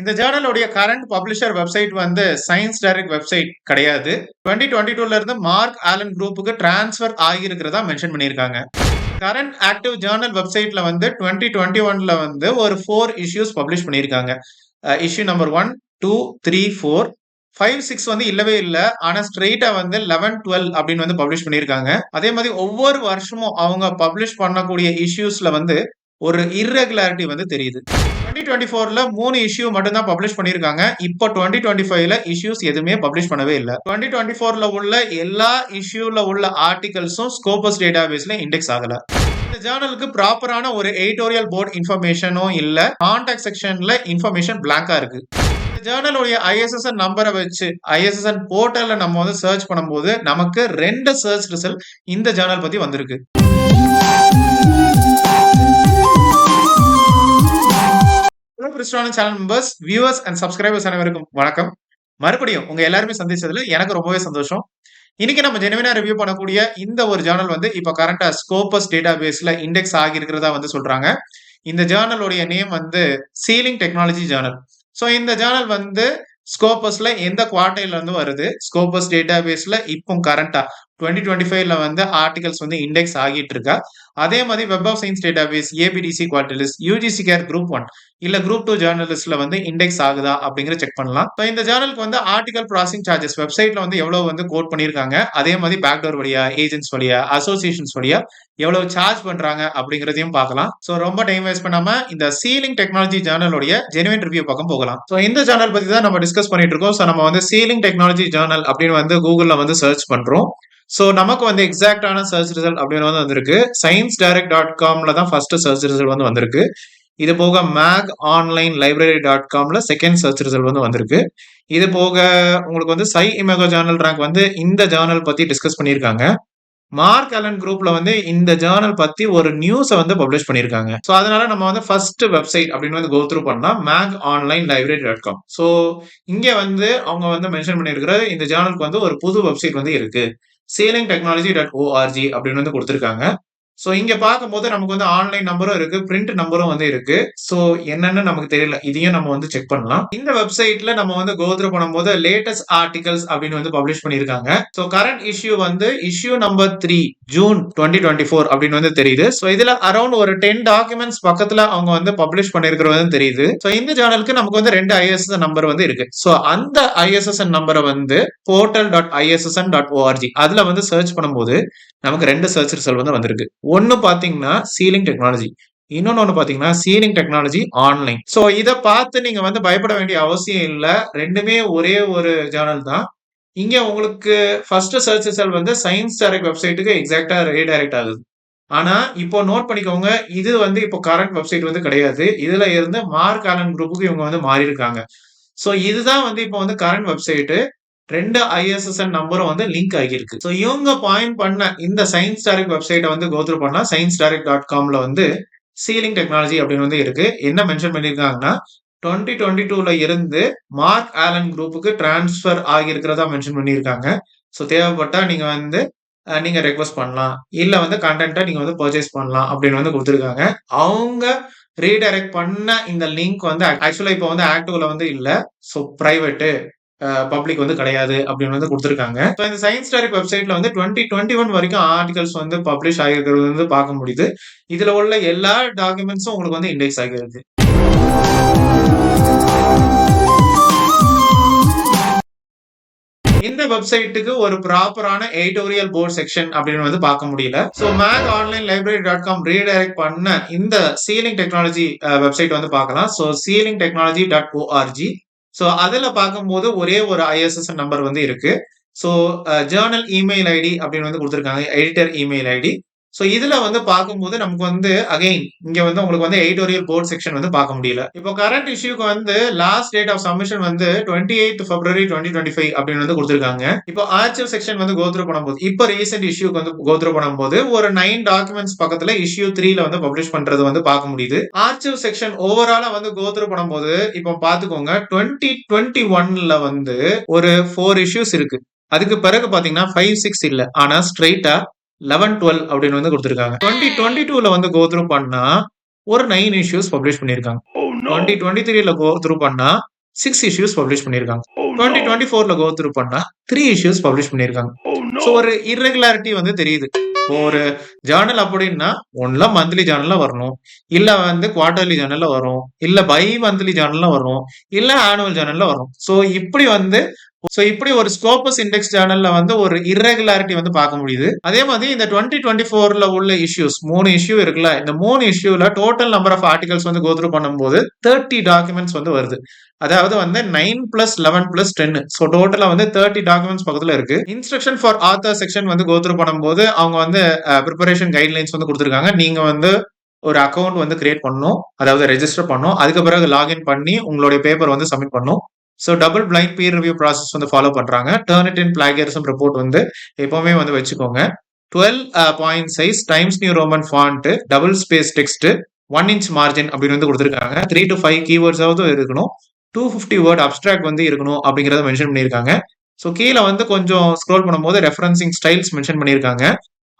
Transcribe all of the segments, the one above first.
இந்த ஜேர்னலுடைய current publisher website வந்து science direct website கிடையாது. 2022ல இருந்து மார்க் ஆலன் குரூப்புக்கு டிரான்ஸ்ஃபர் ஆகியிருக்கிறதா மென்ஷன் பண்ணியிருக்காங்க. கரண்ட் ஆக்டிவ் ஜேர்னல் வெப்சைட்ல வந்து 2021ல வந்து ஒரு 4 இஷ்யூஸ் பப்ளிஷ் பண்ணியிருக்காங்க. இஷ்யூ நம்பர் 1, 2, 3, 4, 5, 6 வந்து இல்லவே இல்ல. ஆனா ஸ்ட்ரெயிட்டா வந்து 11, 12 அப்படின்னு வந்து பப்ளிஷ் பண்ணியிருக்காங்க. அதே மாதிரி ஒவ்வொரு வருஷமும் அவங்க பப்ளிஷ் பண்ணக்கூடிய இஷ்யூஸ்ல வந்து ஒரு இர்ரெகுலாரிட்டி வந்து தெரியுது. 2024ல 3 இஷ்யூ மட்டும் தான் பப்ளிஷ் பண்ணியிருக்காங்க. இப்போ 2025ல இஷ்யூஸ் எதுவுமே பப்ளிஷ் பண்ணவே இல்ல. 2024ல உள்ள எல்லா இஷ்யூல உள்ள ஆர்டிகல்ஸும் ஸ்கோபஸ் டேட்டாபேஸ்ல இண்டெக்ஸ் ஆகல. இந்த ஜேர்னலுக்கு ப்ராப்பரான ஒரு எடிட்டோரியல் போர்ட் இன்ஃபர்மேஷனும் இல்ல. கான்டாக்ட் செக்ஷன்ல இன்ஃபர்மேஷன் பிளாங்கா இருக்கு. இந்த ஜேர்னலுடைய ஐஎஸ்எஸ்என் நம்பரை வச்சு ஐஎஸ்எஸ்என் போர்ட்டல்ல நம்ம வந்து சர்ச் பண்ணும்போது நமக்கு 2 சர்ச் ரிசல்ட் இந்த ஜேர்னல் பத்தி வந்திருக்கு. Channel members, viewers and subscribers அனைவருக்கும் வணக்கம். மறுபடியும் உங்க எல்லாருமே சந்திச்சதுல எனக்கு ரொம்பவே சந்தோஷம். இன்னைக்கு நம்ம ஜெனுவினா ரிவ்யூ பண்ணக்கூடிய இந்த ஒரு ஜேர்னல் வந்து இப்ப கரண்டா ஸ்கோபஸ் டேட்டாபேஸ்ல இண்டெக்ஸ் ஆகியிருக்கிறதா வந்து சொல்றாங்க. இந்த ஜேர்னலுடைய நேம் வந்து சீலிங் டெக்னாலஜி ஜேர்னல். சோ இந்த ஜேர்னல் வந்து ஸ்கோபஸ்ல எந்த குவார்டைல இருந்து வருது, ஸ்கோபஸ் டேட்டாபேஸ்ல இப்போ கரண்டா 2025ல வந்து ஆர்டிகல்ஸ் வந்து இண்டெக்ஸ் ஆகிட்டு இருக்கா. அதே மாதிரி web of science database, ABDC quality list, UGC care group 1 இல்ல குரூப் 2 ஜேர்னலிஸ்ட்ல வந்து இண்டெக்ஸ் ஆகுதா அப்படிங்கிற செக் பண்ணலாம். ஸோ இந்த ஜேர்னலுக்கு வந்து ஆர்டிகல் ப்ராசஸிங் சார்ஜஸ் வெப்சைட்ல வந்து எவ்வளவு வந்து கோட் பண்ணியிருக்காங்க, அதே மாதிரி பேக்டோர் வழியா, ஏஜென்ட்ஸ் வழியா, அசோசியேஷன்ஸ் வழியா எவ்வளவு சார்ஜ் பண்றாங்க அப்படிங்கிறதையும் பார்க்கலாம். ஸோ ரொம்ப டைம் வேஸ்ட் பண்ணாம இந்த சீலிங் டெக்னாலஜி ஜேர்னலுடைய ஜெனுவின் ரிவ்யூ பக்கம் போகலாம். ஸோ இந்த ஜேர்னல் பத்தி தான் நம்ம டிஸ்கஸ் பண்ணிட்டு இருக்கோம். ஸோ நம்ம வந்து சீலிங் டெக்னாலஜி ஜேர்னல் அப்படின்னு வந்து கூகுள்ல வந்து சர்ச் பண்றோம். சோ நமக்கு வந்து எக்ஸாக்டான சர்ச் ரிசல்ட் அப்படின்னு வந்து வந்திருக்கு. sciencedirect.comல தான் ஃபர்ஸ்ட் சர்ச் ரிசல்ட் வந்து வந்திருக்கு. இது போக magonlinelibrary.comல செகண்ட் சர்ச் ரிசல்ட் வந்து வந்திருக்கு. இது போக உங்களுக்கு வந்து சை இமேகோ ஜேர்னல் ரேங்க் வந்து இந்த ஜேர்னல் பத்தி டிஸ்கஸ் பண்ணியிருக்காங்க. மார்க் ஆலன் குரூப்ல வந்து இந்த ஜேர்னல் பத்தி ஒரு நியூஸை வந்து பப்ளிஷ் பண்ணியிருக்காங்க. ஸோ அதனால நம்ம வந்து ஃபர்ஸ்ட் வெப்சைட் அப்படின்னு வந்து கோ த்ரூ பண்ணலாம், magonlinelibrary.com. ஸோ இங்க வந்து அவங்க வந்து மென்ஷன் பண்ணியிருக்கிற இந்த ஜேர்னலுக்கு வந்து ஒரு புது வெப்சைட் வந்து இருக்கு, sealingtechnology.org அப்படின்னு வந்து கொடுத்திருக்காங்க. சோ இங்க பார்க்கும்போது நமக்கு வந்து ஆன்லைன் நம்பரும் இருக்கு, பிரிண்ட் நம்பரும் வந்து இருக்கு. சோ என்னன்னு நமக்கு தெரியல, இதையும் நம்ம வந்து செக் பண்ணலாம். இந்த வெப்சைட்ல நம்ம வந்து கோ த்ரூ பண்ணும்போது லேட்டஸ்ட் ஆர்டிகல்ஸ் அப்படின்னு வந்து பப்ளிஷ் பண்ணிருக்காங்க. சோ கரண்ட் இஷ்யூ வந்து இஷ்யூ நம்பர் 3 ஜூன் 2024 அப்படின்னு வந்து தெரியுது. சோ இதுல அரௌண்ட் ஒரு 10 டாக்குமெண்ட்ஸ் பக்கத்துல அவங்க வந்து பப்ளிஷ் பண்ணிருக்கிறது தெரியுது. சோ இந்த ஜேர்னலுக்கு நமக்கு வந்து 2 ஐஎஸ்எஸ்என் நம்பர் வந்து இருக்கு. சோ அந்த ஐஎஸ்எஸ்என் நம்பரை வந்து portal.issn.org அதுல வந்து சர்ச் பண்ணும்போது நமக்கு 2 சர்ச் ரிசல்ட் வந்து வந்திருக்கு. ஒன்னு பாத்தீங்கன்னா சீலிங் டெக்னாலஜி, இன்னொன்னு பாத்தீங்கன்னா சீலிங் டெக்னாலஜி ஆன்லைன். சோ இத பார்த்து நீங்க வந்து பயப்பட வேண்டிய அவசியம் இல்ல. ரெண்டுமே ஒரே ஒரு ஜேர்னல் தான். இங்க உங்களுக்கு ஃபர்ஸ்ட் சர்ச் ரிசல்ட் வந்து சயின்ஸ் டைரக்ட் வெப்சைட்டுக்கு எக்ஸாக்ட்டா ரீடைரக்ட் ஆகுது. ஆனா இப்போ நோட் பண்ணிக்கோங்க, இது வந்து இப்போ கரண்ட் வெப்சைட் வந்து கிடையாது. இதுல இருந்து மார்க் ஆலன் குரூப்புக்கு இவங்க வந்து மாறி இருக்காங்க. சோ இதுதான் வந்து இப்போ வந்து கரண்ட் வெப்சைட். 2 ஐஎஸ்எஸ்என் நம்பரும் வந்து லிங்க் ஆகியிருக்கு. ஸோ இவங்க பாயிண்ட் பண்ண இந்த சயின்ஸ் டைரக்ட் வெப்சைட்டை வந்து கோத்ரூ பண்ணா sciencedirect.comல வந்து சீலிங் டெக்னாலஜி அப்படின்னு வந்து இருக்கு. என்ன மென்ஷன் பண்ணிருக்காங்கன்னா 2022ல இருந்து மார்க் ஆலன் குரூப்புக்கு டிரான்ஸ்ஃபர் ஆகியிருக்கிறதா மென்ஷன் பண்ணியிருக்காங்க. ஸோ தேவைப்பட்டா நீங்க வந்து நீங்க ரெக்வஸ்ட் பண்ணலாம், இல்ல வந்து கண்டென்ட்டை நீங்க வந்து பர்ச்சேஸ் பண்ணலாம் அப்படின்னு வந்து கொடுத்துருக்காங்க. அவங்க ரீடைரக்ட் பண்ண இந்த லிங்க் வந்து ஆக்சுவலா இப்போ வந்து ஆக்டிவ்ல வந்து இல்ல. ஸோ பிரைவேட் பப்ளிக் வந்து கிடையாது அப்படின்னு வந்து கொடுத்துருக்காங்க. ஸோ இந்த சயின்ஸ் டைரக்ட் வெப்சைட்ல வந்து 2021 வரைக்கும் ஆர்டிகல்ஸ் வந்து பப்ளிஷ் ஆகிருக்கிறது வந்து பார்க்க முடியுது. இதுல உள்ள எல்லா டாக்குமெண்ட்ஸும் உங்களுக்கு வந்து இண்டெக்ஸ் ஆகிருக்கு. இந்த வெப்சைட்டுக்கு ஒரு ப்ராப்பரான எடிட்டோரியல் போர்ட் செக்ஷன் அப்படின்னு வந்து பார்க்க முடியல. சோ magonlinelibrary.com ரீடைரக்ட் பண்ண இந்த சீலிங் டெக்னாலஜி வெப்சைட் வந்து பார்க்கலாம். So sealingtechnology.org. சோ அதுல பார்க்கும்போது ஒரே ஒரு ஐஎஸ்எஸ்என் நம்பர் வந்து இருக்கு. சோ ஜேர்னல் இமெயில் ஐடி அப்படின்னு வந்து கொடுத்திருக்காங்க, எடிட்டர் இமெயில் ஐடி. சோ இதுல வந்து பார்க்கும்போது நமக்கு வந்து அகைன் இங்க வந்து உங்களுக்கு வந்து எடிட்டோரியல் போர்ட் செக்ஷன் வந்து பார்க்க முடியல. இப்போ கரண்ட் இஷ்யூக்கு வந்து லாஸ்ட் டேட் ஆஃப் சப்மிஷன் வந்து 28th February 2025 அப்படின்னு வந்து கொடுத்திருக்காங்க. இப்போ ஆர்ச்சிவ் செக்ஷன் வந்து கோத்ரூ பண்ணும்போது இப்போ ரீசெண்ட் இஷ்யூக்கு வந்து கோத்ரூ பண்ணும்போது ஒரு 9 டாக்குமெண்ட்ஸ் பக்கத்துல இஷ்யூ 3ல வந்து பப்ளிஷ் பண்றது வந்து பார்க்க முடியுது. ஆர்ச்சிவ் செக்ஷன் ஓவராலா வந்து கோத்ரூ பண்ணும்போது இப்போ பாத்துக்கோங்க 2021ல வந்து ஒரு 4 இஷ்யூஸ் இருக்கு. அதுக்கு பிறகு பாத்தீங்கன்னா 5, 6 இல்ல, ஆனா ஸ்ட்ரெயிட்டா 11, 12 அப்படின்னு வந்து கொடுத்திருக்காங்க. 2022ல வந்து கோத்ரூ பண்ணா ஒரு 9 இஷ்யூஸ் பப்ளிஷ் பண்ணியிருக்காங்க. 2023ல கோ த்ரூ பண்ணா 6 இஷ்யூஸ் பப்ளிஷ் பண்ணியிருக்காங்க. 2024ல கோ த்ரூ பண்ணா 3 இஷ்யூஸ் பப்ளிஷ் பண்ணியிருக்காங்க. ஸோ ஒரு இர்ரெகுலாரிட்டி வந்து தெரியுது. இப்போ ஒரு ஜர்னல் அப்படின்னா ஒன்ல மந்த்லி ஜர்னல்ல வரணும், இல்ல வந்து குவார்டர்லி ஜர்னல்ல வரும், இல்ல பை மந்த்லி ஜர்னல்ல வரும், இல்ல ஆனுவல் ஜர்னல்ல வரும். இப்படி ஒரு ஸ்கோபஸ் இண்டெக்ஸ் ஜர்னல்ல வந்து ஒரு இர்ரெகுலாரிட்டி வந்து பார்க்க முடியுது. அதே மாதிரி இந்த 2024ல உள்ள இஷ்யூஸ் 3 இஷ்யூ இருக்குல்ல, இந்த 3 இஷ்யூல டோட்டல் நம்பர் ஆஃப் ஆர்டிகல்ஸ் வந்து கோ த்ரூ பண்ணும்போது 30 டாக்குமெண்ட்ஸ் வந்து வருது. அதாவது வந்து 9 பிளஸ் 11 பிளஸ் 10. ஸோ டோட்டலா வந்து 30 டாக்குமெண்ட்ஸ் பக்கத்துல இருக்கு. இன்ஸ்ட்ரக்ஷன் ஃபார் ஆத்தர் செக்ஷன் வந்து கோ த்ரூ பண்ணும்போது அவங்க வந்து ப்ரிப்பரேஷன் கைட்லைன்ஸ் வந்து கொடுத்துருக்காங்க. நீங்க வந்து ஒரு அக்கௌண்ட் வந்து கிரியேட் பண்ணணும், அதாவது ரெஜிஸ்டர் பண்ணணும். அதுக்கு பிறகு லாகின் பண்ணி உங்களுடைய பேப்பர் வந்து சப்மிட் பண்ணணும். So double blind peer review process வந்து ஃபாலோ பண்றாங்க. டர்னிட்டின் பிளாகியரிசம் ரிப்போர்ட் வந்து எப்பவுமே வந்து வச்சுக்கோங்க. 12 point size Times New Roman font double space text 1 inch margin அப்படின்னு வந்து கொடுத்துருக்காங்க. 3 to 5 கீவேர்ட்ஸாவது இருக்கணும். 250 வேர்ட் அப்ட்ராக்ட் வந்து இருக்கணும் அப்படிங்கறத மென்ஷன் பண்ணியிருக்காங்க. ஸோ கீழே வந்து கொஞ்சம் ஸ்க்ரோல் பண்ணும்போது ரெஃபரன்சிங் ஸ்டைல்ஸ் மென்ஷன் பண்ணியிருக்காங்க.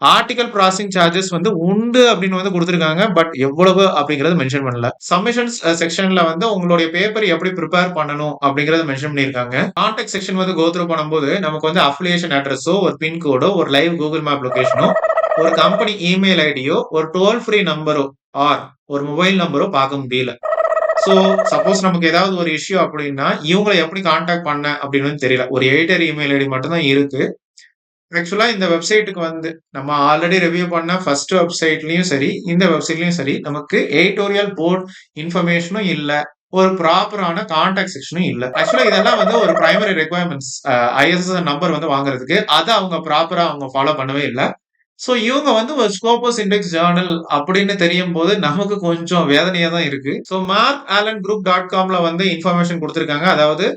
ஆர்டிகல் ப்ராசஸிங் சார்ஜஸ் வந்து உண்டு அப்படின்னு வந்து கொடுத்துருக்காங்க. பட் எவ்வளவு அப்படிங்கறது மென்ஷன் பண்ணல. சப்மிஷன்ஸ் செக்ஷன்ல வந்து உங்களுடைய பேப்பர் எப்படி ப்ரிப்பேர் பண்ணணும் அப்படிங்கறத மென்ஷன் பண்ணியிருக்காங்க. கான்டாக்ட் செக்ஷன் வந்து கோ த்ரூ பண்ணும்போது நமக்கு வந்து அஃபிலியேஷன் அட்ரஸோ, ஒரு பின்கோடோ, ஒரு லைவ் கூகுள் மேப் லொகேஷனோ, ஒரு கம்பெனி இமெயில் ஐடியோ, ஒரு டோல் ஃப்ரீ நம்பரோ ஆர் ஒரு மொபைல் நம்பரோ பார்க்க முடியல. ஸோ சப்போஸ் நமக்கு ஏதாவது ஒரு இஷ்யூ அப்படின்னா இவங்களை எப்படி கான்டாக்ட் பண்ண அப்படின்னு தெரியல. ஒரு எடிட்டர் இமெயில் ஐடி மட்டும் தான் இருக்கு. ஆக்சுவலா இந்த வெப்சைட்டுக்கு வந்து நம்ம ஆல்ரெடி ரிவ்யூ பண்ண ஃபர்ஸ்ட் வெப்சைட்லயும் சரி, இந்த வெப்சைட்லயும் சரி, நமக்கு எடிட்டோரியல் போர்ட் இன்ஃபர்மேஷனும் இல்ல, ஒரு ப்ராப்பரான கான்டாக்ட் செக்ஷனும் இல்ல. ஆக்சுவலா இதெல்லாம் வந்து ஒரு பிரைமரி ரெக்வயர்மெண்ட்ஸ் ஐஎஸ்எஸ் நம்பர் வந்து வாங்குறதுக்கு, அதை அவங்க ப்ராப்பரா அவங்க ஃபாலோ பண்ணவே இல்லை. ஸோ இவங்க வந்து ஒரு ஸ்கோபஸ் இண்டெக்ஸ் ஜேர்னல் அப்படின்னு தெரியும் போது நமக்கு கொஞ்சம் வேதனையா தான் இருக்கு. ஸோ markalangroup.comல வந்து இன்ஃபர்மேஷன் கொடுத்திருக்காங்க. அதாவது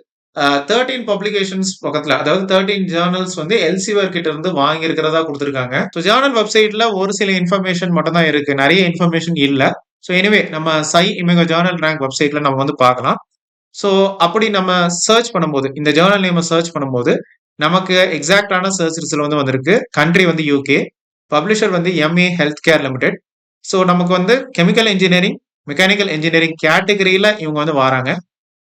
13 பப்ளிகேஷன்ஸ் பக்கத்துல, அதாவது 13 ஜேர்னல்ஸ் வந்து எல்சிவர் கிட்ட இருந்து வாங்கி இருக்கிறதா கொடுத்திருக்காங்க. ஸோ ஜேர்னல் வெப்சைட்ல ஒரு சில இன்ஃபர்மேஷன் மட்டும் தான் இருக்கு, நிறைய இன்ஃபர்மேஷன் இல்ல. ஸோ எனிவே நம்ம சை இமேகோ ஜேர்னல் ரேங்க் வெப்சைட்ல நம்ம வந்து பார்க்கலாம். ஸோ அப்படி நம்ம சர்ச் பண்ணும்போது, இந்த ஜேர்னல் நேம் சர்ச் பண்ணும்போது நமக்கு எக்ஸாக்டான சர்ச் ரிசல்ட் வந்து வந்திருக்கு. கண்ட்ரி வந்து யூகே, பப்ளிஷர் வந்து MA health care limited. So நமக்கு வந்து கெமிக்கல் இன்ஜினியரிங், மெக்கானிக்கல் இன்ஜினியரிங் கேட்டகரியில இவங்க வந்து வராங்க.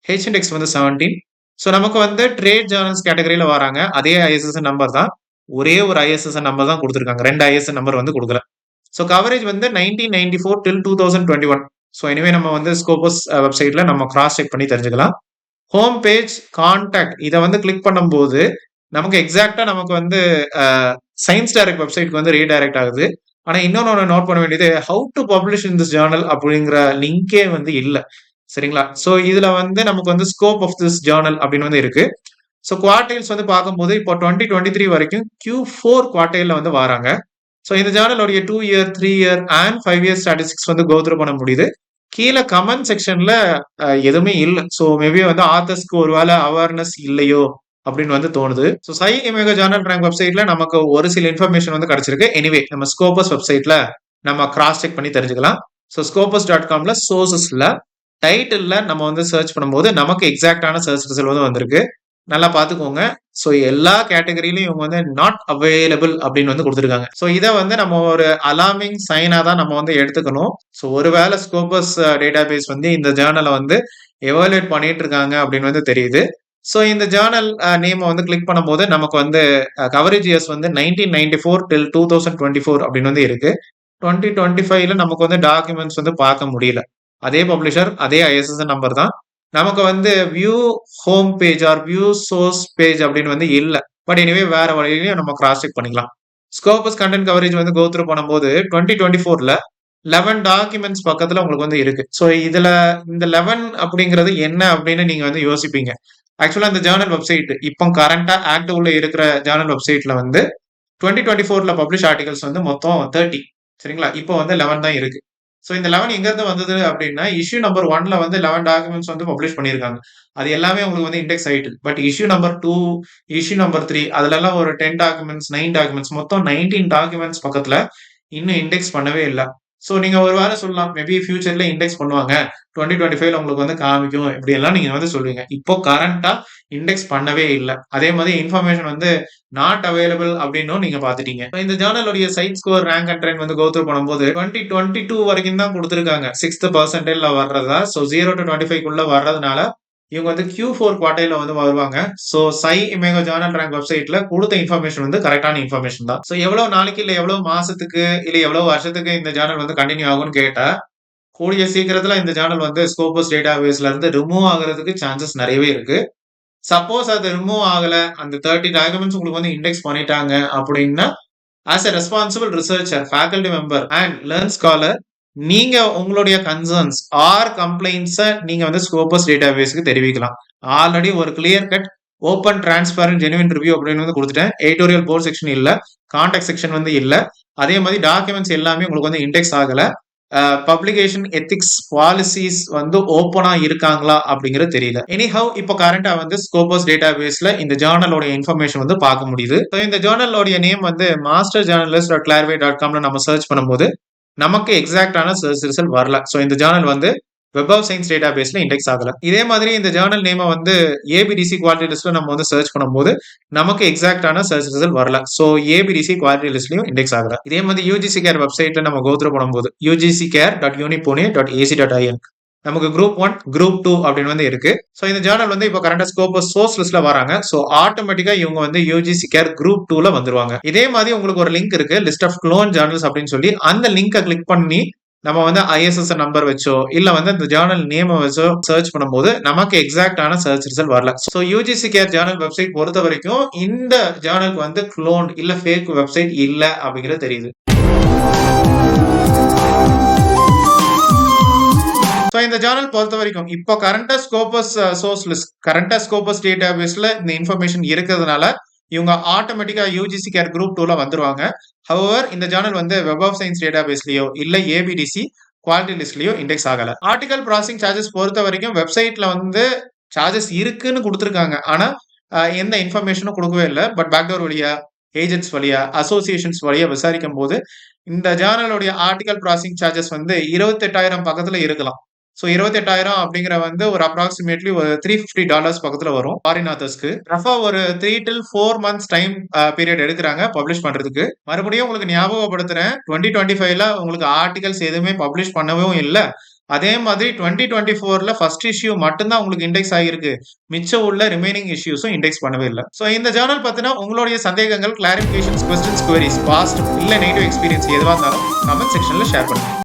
ஹெச் இண்டெக்ஸ் வந்து 17. ஸோ நமக்கு வந்து ட்ரேட் ஜேர்னல்ஸ் கேட்டகரியில வராங்க. அதே ஐஎஸ்எஸ் நம்பர் தான், ஒரே ஒரு ஐஎஸ்எஸ் நம்பர் தான் கொடுத்துருக்காங்க, 2 ஐஎஸ்எஸ் நம்பர் வந்து கொடுக்கல. ஸோ கவரேஜ் வந்து 1994 till 2021. ஸோ எனிவே நம்ம வந்து ஸ்கோபஸ் வெப்சைட்ல நம்ம கிராஸ் செக் பண்ணி தெரிஞ்சுக்கலாம். ஹோம் பேஜ் கான்டாக்ட் இதை வந்து கிளிக் பண்ணும்போது நமக்கு எக்ஸாக்டா நமக்கு வந்து சயின்ஸ் டைரக்ட் வெப்சைட்க்கு வந்து ரீடைரக்ட் ஆகுது. ஆனா இன்னொன்னு நோட் பண்ண வேண்டியது, how to publish in this Journal அப்படிங்கிற லிங்கே வந்து இல்ல. சரிங்களா? சோ இதுல வந்து நமக்கு வந்து ஸ்கோப் ஆஃப் திஸ் ஜேர்னல் அப்படின்னு வந்து இருக்கு. ஸோ குவார்டைல்ஸ் வந்து பார்க்கும்போது இப்போ 2023 வரைக்கும் Q4 குவார்டைல்ல வந்து வராங்க. ஸோ இந்த ஜேர்னலோடைய 2 year, 3 year and 5 year statistics வந்து கோத்ரூ பண்ண முடியுது. கீழே கமெண்ட் செக்ஷன்ல எதுவுமே இல்லை. ஸோ மேபி வந்து ஆத்தர்ஸ்க்கு ஒருவேளை அவேர்னஸ் இல்லையோ அப்படின்னு வந்து தோணுது. ஸோ சை இமேகோ ஜேர்னல் ரேங்க் வெப்சைட்ல நமக்கு ஒரு சில இன்ஃபர்மேஷன் வந்து கிடைச்சிருக்கு. எனிவே நம்ம ஸ்கோபஸ் வெப்சைட்ல நம்ம கிராஸ் செக் பண்ணி தெரிஞ்சுக்கலாம். ஸோ scopus.comல சோர்சஸ்ல டைட்டில்ல நம்ம வந்து சர்ச் பண்ணும்போது நமக்கு எக்ஸாக்டான சர்ச் ரிசல்ட் வந்து வந்திருக்கு. நல்லா பாத்துக்கோங்க. ஸோ எல்லா கேட்டகரியிலும் இவங்க வந்து நாட் அவைலபிள் அப்படின்னு வந்து கொடுத்துருக்காங்க. ஸோ இதை வந்து நம்ம ஒரு அலார்மிங் சைனா தான் நம்ம வந்து எடுத்துக்கணும். ஸோ ஒருவேளை ஸ்கோபஸ் டேட்டாபேஸ் வந்து இந்த ஜேர்னலை வந்து எவாலுவேட் பண்ணிட்டு இருக்காங்க அப்படின்னு வந்து தெரியுது. ஸோ இந்த ஜேர்னல் நேம் வந்து கிளிக் பண்ணும்போது நமக்கு வந்து கவரேஜ் இயர்ஸ் வந்து 1994 till 2024 அப்படின்னு வந்து இருக்கு. 2025ல நமக்கு வந்து டாக்குமெண்ட்ஸ் வந்து பார்க்க முடியல. அதே பப்ளிஷர், அதே ஐஎஸ்எஸ் நம்பர் தான். நமக்கு வந்து view home page R view source page அப்படின்னு வந்து இல்லை. பட் எனிவே வேற வழியிலையும் நம்ம கிராஸ் செக் பண்ணிக்கலாம். ஸ்கோபஸ் கண்டென்ட் கவரேஜ் வந்து கோத்ரூ பண்ணும்போது 2024ல 11 டாக்குமெண்ட்ஸ் பக்கத்துல உங்களுக்கு வந்து இருக்கு. ஸோ இதுல இந்த 11 அப்படிங்கிறது என்ன அப்படின்னு நீங்க வந்து யோசிப்பீங்க. ஆக்சுவலா இந்த ஜேர்னல் வெப்சைட் இப்போ கரண்டா ஆக்டிவ்ல இருக்கிற ஜேர்னல் வெப்சைட்ல வந்து 2024ல பப்ளிஷ் ஆர்டிகல்ஸ் வந்து மொத்தம் 30. சரிங்களா? இப்போ வந்து 11 தான் இருக்கு. ஸோ இந்த 11 எங்க இருந்து வந்தது அப்படின்னா இஷ்யூ நம்பர் 1ல வந்து 11 டாக்குமெண்ட்ஸ் வந்து பப்ளிஷ் பண்ணியிருக்காங்க. அது எல்லாமே உங்களுக்கு வந்து இண்டெக்ஸ் ஆயிட்டு. But issue number 2, issue number 3 அதுல எல்லாம் ஒரு 10 டாக்குமெண்ட்ஸ், 9 டாக்குமெண்ட்ஸ், மொத்தம் 19 டாக்குமெண்ட்ஸ் பக்கத்துல இன்னும் இண்டெக்ஸ் பண்ணவே இல்லை. ஸோ நீங்க ஒரு வேளை சொல்லலாம். மேபி ஃபியூச்சர்ல இண்டெக்ஸ் பண்ணுவாங்க. 2025ல உங்களுக்கு வந்து காமிக்கும். இப்படியெல்லாம் நீங்க வந்து சொல்லுவீங்க. இப்போ கரண்ட்டா இண்டெக்ஸ் பண்ணவே இல்ல. அதே மாதிரி இன்ஃபர்மேஷன் வந்து நாட் அவைலபிள் அப்படின்னும் நீங்க பார்த்துட்டீங்க. இந்த ஜர்னலுடைய cite score, rank and trend வந்து கோ த்ரூ பண்ணும்போது 2022 வரைக்கும் தான் குடுத்திருக்காங்க. 6th பெர்சன்டைல்ல வர்றதா. ஸோ 0 to 25க்குள்ள வர்றதுனால இவங்க வந்து Q4 குவார்டைல்ல வந்து வருவாங்க. ஸோ சை இமேகோ ஜர்னல் ரேங்க் வெப்சைட்ல குடுத்த இன்ஃபர்மேஷன் வந்து கரெக்ட்டான இன்ஃபர்மேஷன் தான். ஸோ எவ்வளவு நாளைக்கு இல்ல எவ்வளவு மாசத்துக்கு இல்ல எவ்வளவு வருஷத்துக்கு இந்த ஜர்னல் வந்து கன்டின்யூ ஆகும்னு கேட்டா, கூடிய சீக்கிரத்துல இந்த ஜர்னல் வந்து ஸ்கோபஸ் டேட்டாபேஸ்ல இருந்து ரிமூவ் ஆகுறதுக்கு சான்சஸ் நெறையவே இருக்கு. சப்போஸ் அது ரிமூவ் ஆகல, அந்த 30 டாக்குமெண்ட்ஸ் உங்களுக்கு வந்து இண்டெக்ஸ் பண்ணிட்டாங்க அப்படின்னா, as a responsible researcher, faculty member and learn scholar நீங்க உங்களுடைய கன்சர்ன்ஸ் ஆர் கம்ப்ளைண்ட்ஸ நீங்க வந்து ஸ்கோபஸ் டேட்டாபேஸ்க்கு தெரிவிக்கலாம். ஆல்ரெடி ஒரு clear cut open transparent genuine review அப்படின்னு வந்து குடுத்துட்டேன். எடிட்டோரியல் போர்ட் செக்ஷன் இல்ல. கான்டாக்ட் செக்ஷன் வந்து இல்ல. அதே மாதிரி டாக்குமெண்ட்ஸ் எல்லாமே உங்களுக்கு வந்து இண்டெக்ஸ் ஆகல. பப்ளிகேஷன் எத்திக்ஸ் பாலிசிஸ் வந்து ஓப்பனா இருக்காங்களா அப்படிங்கிறது தெரியல. எனிஹவ் இப்போ கரண்டா வந்து ஸ்கோபஸ் டேட்டாபேஸ்ல இந்த ஜர்னலோட இன்ஃபர்மேஷன் வந்து பார்க்க முடியுது. இந்த ஜர்னலோட நேம் வந்து masterjournalist.clarivate.comல நம்ம சர்ச் பண்ணும்போது நமக்கு எக்ஸாக்டான சர்ச் ரிசல்ட் வரல. ஸோ இந்த ஜர்னல் வந்து வெப் ஆஃப் சயின்ஸ் டேட்டாபேஸ்ல இண்டெக்ஸ் ஆகல. இதே மாதிரி இந்த ஜர்னல் நேம வந்து ஏபிடிசி குவாலிட்டி லிஸ்ட்ல நம்ம வந்து சர்ச் பண்ணும்போது நமக்கு எக்ஸாக்டான சர்ச் ரிசல்ட் வரல. ஸோ ஏபிடிசி குவாலிட்டி லிஸ்ட்லயும் இண்டெக்ஸ் ஆகல. இதே மாதிரி யூஜிசி கேர் வெப்சைட்ல நம்ம கோத்ரூ பண்ணும்போது ugccare.unipune.ac.in நமக்கு குரூப் 1, குரூப் 2 அப்படின்னு வந்து இருக்கு. ஸோ இந்த ஜர்னல் வந்து இப்போ கரண்டா ஸ்கோபஸ் சோர்ஸ் லிஸ்ட்ல வராங்க. ஸோ ஆட்டோமேட்டிக்கா இவங்க வந்து யூஜிசி கேர் குரூப் 2ல வந்துருவாங்க. இதே மாதிரி உங்களுக்கு ஒரு லிங்க் இருக்கு, லிஸ்ட் ஆஃப் க்ளோன் ஜர்னல்ஸ் அப்படின்னு சொல்லி அந்த லிங்கை கிளிக் பண்ணி நம்ம வந்து ஐஎஸ்எஸ் நம்பர் வச்சோ இல்ல வந்து இந்த ஜர்னல் நேம் வச்சோ சர்ச் பண்ணும்போது நமக்கு எக்ஸாக்டான சர்ச் ரிசல்ட் வரல. So UGC care journal website பொறுத்த வரைக்கும் இந்த ஜர்னலுக்கு வந்து க்ளோன் இல்ல ஃபேக் வெப்சைட் இல்ல அப்படிங்கிறது தெரியுது. ஸோ இந்த ஜர்னல் பொறுத்த வரைக்கும் இப்போ கரண்டா ஸ்கோபஸ் சோர்ஸ் லிஸ்ட், கரண்டா ஸ்கோபஸ் டேட்டாபேஸ்ல இந்த இன்ஃபர்மேஷன் இருக்கிறதுனால இவங்க ஆட்டோமேட்டிக்கா யூஜிசி கேர் குரூப் 2ல வந்துருவாங்க. ஹவவர் இந்த ஜர்னல் வந்து வெப் ஆஃப் சயின்ஸ் டேட்டாபேஸ்லயோ இல்ல ஏபிடிசி குவாலிட்டி லிஸ்ட்லயோ இண்டெக்ஸ் ஆகல. ஆர்டிகல் ப்ராசஸிங் சார்ஜஸ் பொறுத்த வரைக்கும் வெப்சைட்ல வந்து சார்ஜஸ் இருக்குன்னு கொடுத்துருக்காங்க. ஆனா எந்த இன்ஃபர்மேஷனும் கொடுக்கவே இல்லை. பட் பேக்டோர் வழியா, ஏஜென்ட்ஸ் வழியா, அசோசியேஷன்ஸ் வழியா விசாரிக்கும் போது இந்த ஜர்னலுடைய ஆர்டிகல் ப்ராசஸிங் சார்ஜஸ் வந்து 28,000 பக்கத்துல இருக்கலாம். ஸோ 28,000 அப்படிங்கிற வந்து ஒரு அப்ராக்சிமேட்லி ஒரு $350 பக்கத்துல வரும் ஃபாரின் ஆத்தர்ஸ்க்கு. ரஃபா ஒரு 3 till 4 months டைம் பீரியட் எடுக்கிறாங்க பப்ளிஷ் பண்றதுக்கு. மறுபடியும் உங்களுக்கு ஞாபகப்படுத்துறேன், 2025ல உங்களுக்கு ஆர்டிகல்ஸ் எதுவுமே பப்ளிஷ் பண்ணவும் இல்லை. அதே மாதிரி 2024ல ஃபர்ஸ்ட் இஷ்யூ மட்டும்தான் உங்களுக்கு இண்டெக்ஸ் ஆகிருக்கு. மிச்சம் உள்ள ரிமைனிங் இஷ்யூஸும் இண்டெக்ஸ் பண்ணவே இல்லை. ஸோ இந்த ஜர்னல் பத்தின உங்களுடைய சந்தேகங்கள், கிளாரிபிகேஷன்ஸ், கொஸ்டின்ஸ், குவரிஸ், பாஸ்ட் இல்ல நெகட்டிவ் எக்ஸ்பீரியன்ஸ் எதுவாக இருந்தாலும் கமெண்ட் செக்ஷன்ல ஷேர் பண்ணுங்க.